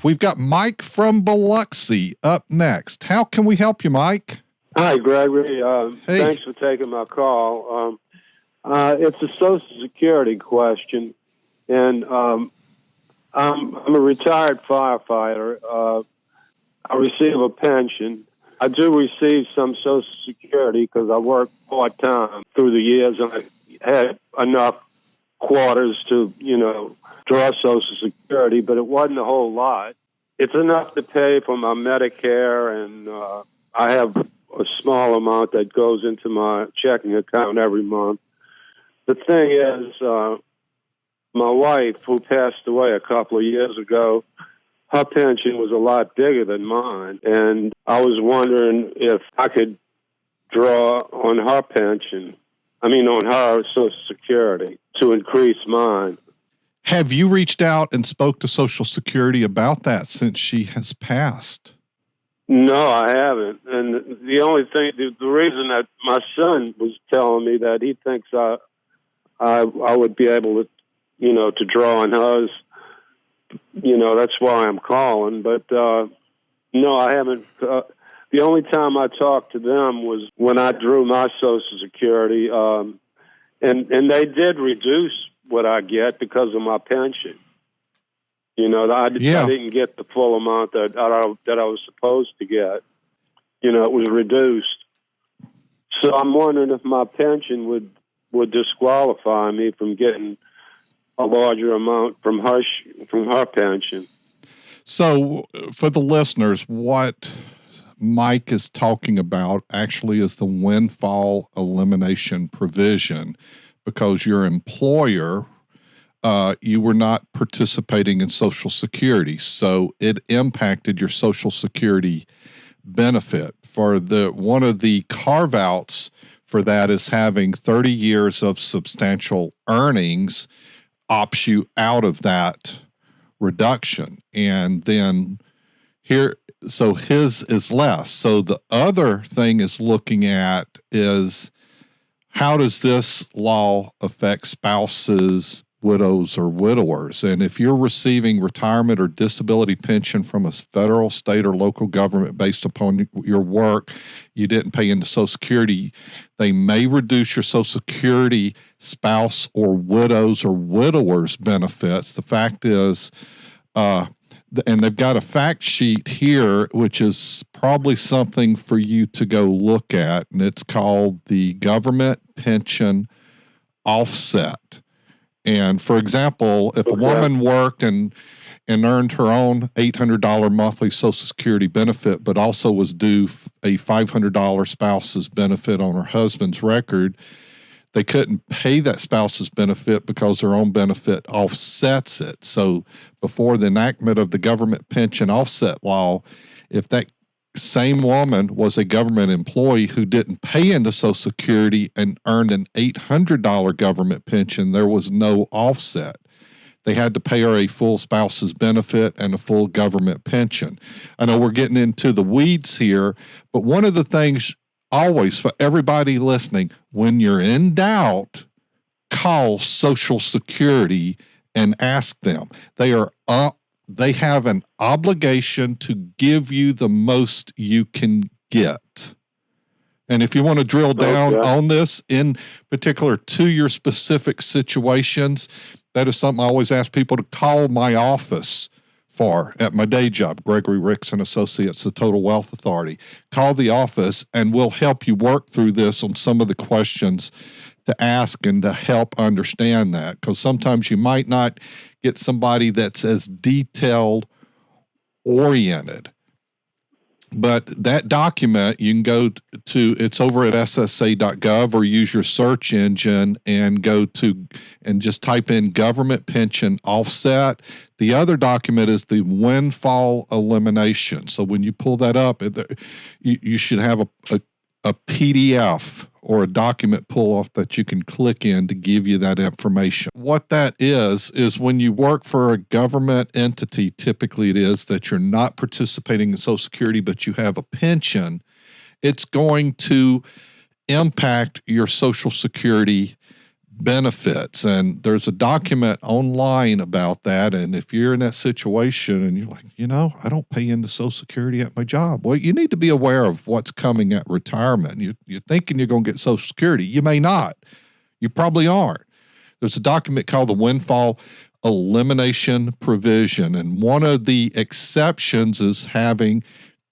We've got Mike from Biloxi up next. How can we help you, Mike? Hi, Gregory. Hey. Thanks for taking my call. It's a Social Security question, and I'm a retired firefighter. I receive a pension. I do receive some Social Security because I work part-time through the years, and I had enough quarters to, draw Social Security, but it wasn't a whole lot. It's enough to pay for my Medicare, and I have a small amount that goes into my checking account every month. The thing is, my wife, who passed away a couple of years ago, her pension was a lot bigger than mine, and I was wondering if I could draw on her pension, on her Social Security to increase mine. Have you reached out and spoke to Social Security about that since she has passed? No, I haven't. And the only thing, the reason that my son was telling me that he thinks I would be able to, to draw on hers, that's why I'm calling. But no, I haven't. The only time I talked to them was when I drew my Social Security, and they did reduce what I get because of my pension. I didn't get the full amount that I was supposed to get. It was reduced. So I'm wondering if my pension would disqualify me from getting a larger amount from her pension. So for the listeners, what Mike is talking about actually is the windfall elimination provision, because your employer, you were not participating in Social Security, so it impacted your Social Security benefit. One of the carve-outs for that is having 30 years of substantial earnings opts you out of that reduction. And then so his is less. So the other thing is looking at is, how does this law affect spouses, widows, or widowers? And if you're receiving retirement or disability pension from a federal, state, or local government based upon your work, you didn't pay into Social Security, they may reduce your Social Security spouse or widows or widowers benefits. The fact is, and they've got a fact sheet here, which is probably something for you to go look at, and it's called the Government Pension Offset. And for example, if a woman worked and earned her own $800 monthly Social Security benefit, but also was due a $500 spouse's benefit on her husband's record, they couldn't pay that spouse's benefit because their own benefit offsets it. So before the enactment of the government pension offset law, if that same woman was a government employee who didn't pay into Social Security and earned an $800 government pension, there was no offset. They had to pay her a full spouse's benefit and a full government pension. I know we're getting into the weeds here, but one of the things always for everybody listening, when you're in doubt, call Social Security and ask them. They have an obligation to give you the most you can get. And if you want to drill down on this in particular to your specific situations, that is something I always ask people to call my office for at my day job, Gregory Ricks and Associates, the Total Wealth Authority. Call the office and we'll help you work through this on some of the questions to ask and to help understand that, because sometimes you might not get somebody that's as detailed oriented. But that document, you can go to, it's over at ssa.gov, or use your search engine and go to, and just type in government pension offset. The other document is the windfall elimination. So when you pull that up, you should have a PDF or a document pull-off that you can click in to give you that information. What that is when you work for a government entity, typically it is that you're not participating in Social Security, but you have a pension, it's going to impact your Social Security benefits. And there's a document online about that. And if you're in that situation and you're like, I don't pay into Social Security at my job. Well, you need to be aware of what's coming at retirement. You're thinking you're going to get Social Security. You may not. You probably aren't. There's a document called the Windfall Elimination Provision. And one of the exceptions is having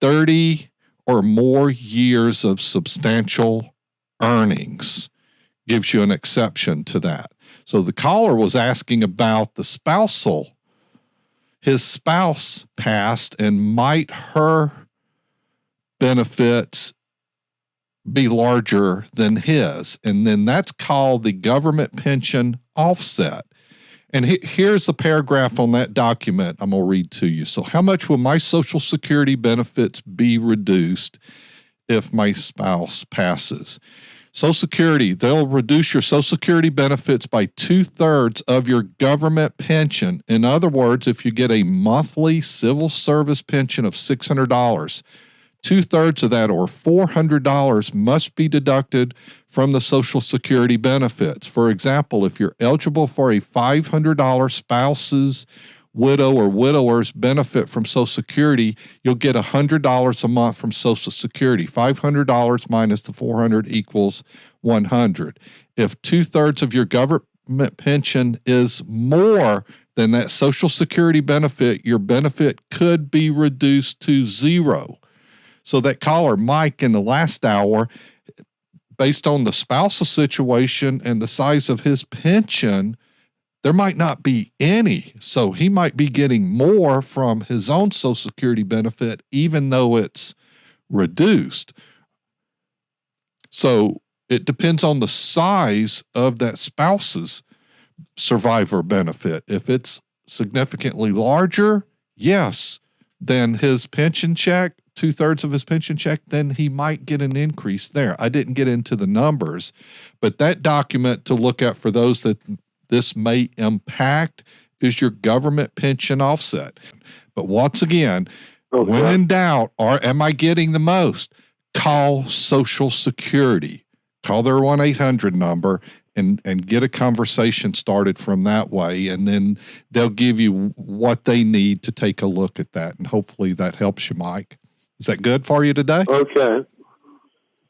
30 or more years of substantial earnings. Gives you an exception to that. So the caller was asking about the spousal. His spouse passed, and might her benefits be larger than his? And then that's called the government pension offset. And here's the paragraph on that document I'm going to read to you. So how much will my Social Security benefits be reduced if my spouse passes? Social Security, they'll reduce your Social Security benefits by 2/3 of your government pension. In other words, if you get a monthly civil service pension of $600, 2/3 of that, or $400, must be deducted from the Social Security benefits. For example, if you're eligible for a $500 spouse's widow or widower's benefit from Social Security, you'll get $100 a month from Social Security. $500 minus the $400 equals $100. If 2/3 of your government pension is more than that Social Security benefit, your benefit could be reduced to zero. So that caller, Mike, in the last hour, based on the spousal situation and the size of his pension, there might not be any. So he might be getting more from his own Social Security benefit, even though it's reduced. So it depends on the size of that spouse's survivor benefit. If it's significantly larger, yes, than his pension check, 2/3 of his pension check, then he might get an increase there. I didn't get into the numbers, but that document to look at for those that this may impact is your government pension offset. But once again, when in doubt, am I getting the most? Call Social Security. Call their 1-800 number and get a conversation started from that way. And then they'll give you what they need to take a look at that. And hopefully that helps you, Mike. Is that good for you today? Okay.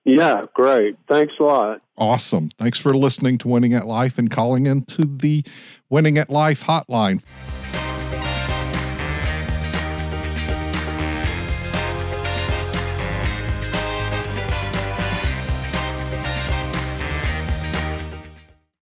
Yeah, great. Thanks a lot. Awesome. Thanks for listening to Winning at Life and calling into the Winning at Life hotline.